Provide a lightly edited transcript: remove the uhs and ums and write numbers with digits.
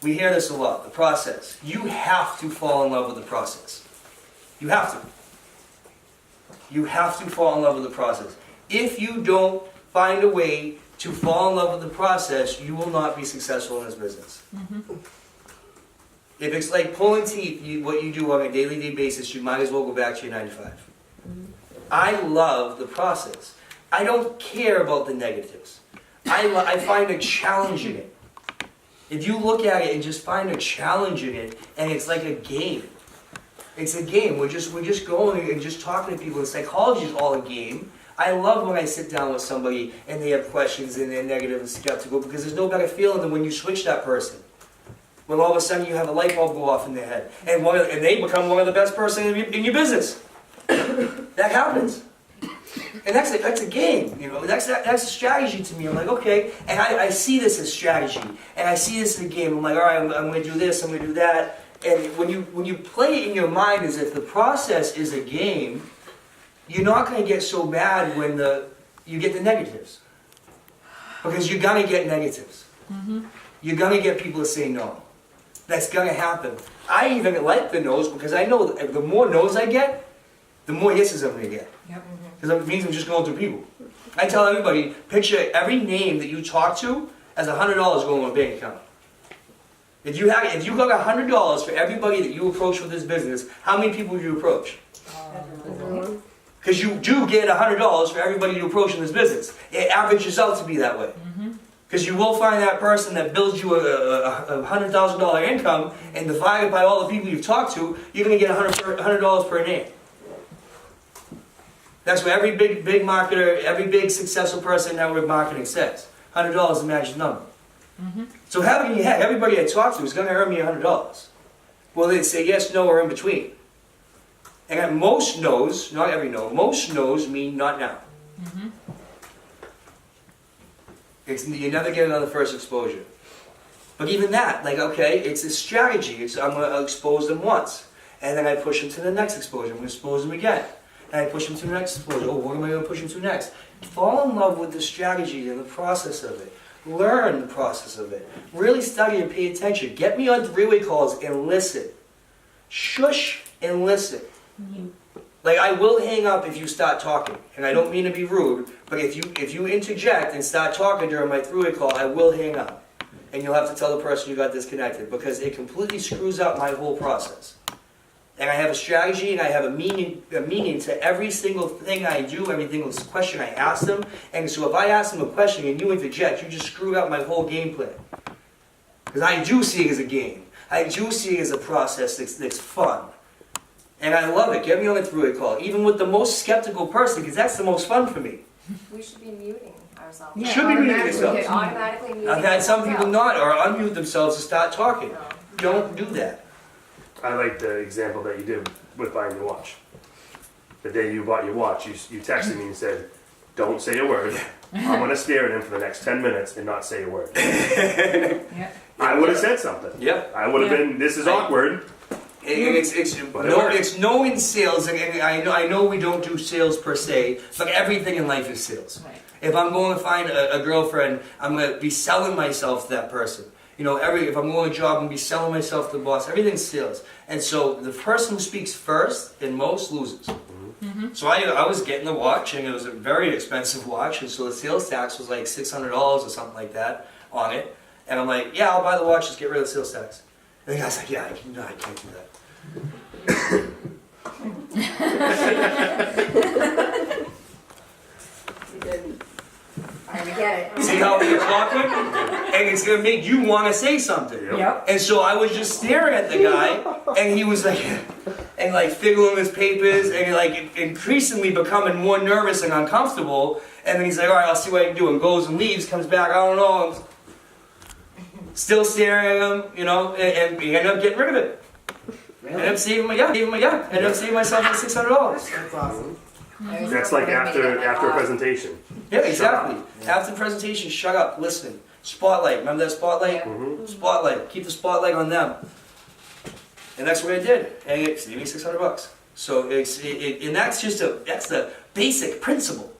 We hear this a lot, the process. You have to fall in love with the process. You have to. You have to fall in love with the process. If you don't find a way to fall in love with the process, you will not be successful in this business. If it's like pulling teeth, what you do on a daily basis, you might as well go back to your 9 to 5. I love the process. I don't care about the negatives. I find a challenge in it. If you look at it and just find a challenge in it, and it's like a game. It's a game. We're just going and just talking to people. And psychology is all a game. I love when I sit down with somebody and they have questions and they're negative and skeptical, because there's no better feeling than when you switch that person. When all of a sudden you have a light bulb go off in their head, and they become one of the best person in your business. That happens. And that's a game, you know. That's a strategy to me. I'm like, okay, and I see this as strategy, and I see this as a game. I'm like, all right, I'm going to do this, I'm going to do that. And when you play it in your mind as if the process is a game, you're not going to get so bad when you get the negatives, because you're going to get negatives. You're going to get people to say no. That's going to happen. I even like the no's, because I know the more no's I get, the more yeses I'm going to get. Because it means I'm just going through people. I tell everybody, picture every name that you talk to as $100 going in a bank account. If you got $100 for everybody that you approach with this business, how many people do you approach? Because you do get $100 for everybody you approach in this business. It averages out to be that way. Because you will find that person that builds you a $100,000 income, and divided by all the people you've talked to, you're going to get $100 per name. That's what every big marketer, every big successful person in network marketing says. $100 is the magic number. So everybody I talk to is going to earn me $100. Well, they say yes, no, or in between. And most no's, not every no, most no's mean not now. You never get another first exposure. But even that, like, okay, it's a strategy. I'm going to expose them once. And then I push them to the next exposure. I'm going to expose them again. And I push them to the next exposure. Oh, what am I going to push them to next? Fall in love with the strategy and the process of it. Learn the process of it. Really study and pay attention. Get me on three-way calls and listen. Shush and listen. Like, I will hang up if you start talking. And I don't mean to be rude, but if you interject and start talking during my three-way call, I will hang up. And you'll have to tell the person you got disconnected, because it completely screws up my whole process. And I have a strategy, and I have a meaning to every single thing I do, every single question I ask them. And so if I ask them a question and you interject, you just screwed up my whole game plan. Because I do see it as a game. I do see it as a process that's fun. And I love it. Get me on the three-way call, even with the most skeptical person, because that's the most fun for me. We should be muting ourselves. You should be muting yourselves. Automatically muting I've had some people not, or unmute themselves to start talking. Don't do that. I like the example that you did with buying your watch. The day you bought your watch, you texted me and said, don't say a word. I'm going to stare at him for the next 10 minutes and not say a word. I would have said something. Yep. I would have been, this is awkward. And it's knowing sales, and I know we don't do sales per se, but everything in life is sales. Right. If I'm going to find a girlfriend, I'm going to be selling myself to that person. You know, if I'm going to a job, I'm going to be selling myself to the boss. Everything's sales. And so the person who speaks first and most loses. So I was getting the watch, and it was a very expensive watch, and so the sales tax was like $600 or something like that on it. And I'm like, yeah, I'll buy the watch, just get rid of the sales tax. And the guy's like, yeah, I can't do that. I get it. See how it's awkward? And it's going to make you want to say something. Yep. And so I was just staring at the guy, and he was like, and like fiddling his papers, and like increasingly becoming more nervous and uncomfortable. And then he's like, all right, I'll see what I can do. And goes and leaves, comes back, I don't know. I'm still staring at him, you know, and we ended up getting rid of it. Ended up saving ended up saving myself like $600. That's awesome. That's like after a presentation. Yeah, exactly. After the presentation, shut up, listen. Spotlight, remember that spotlight? Spotlight, keep the spotlight on them. And that's what I did, and it saved me $600. So and that's the basic principle.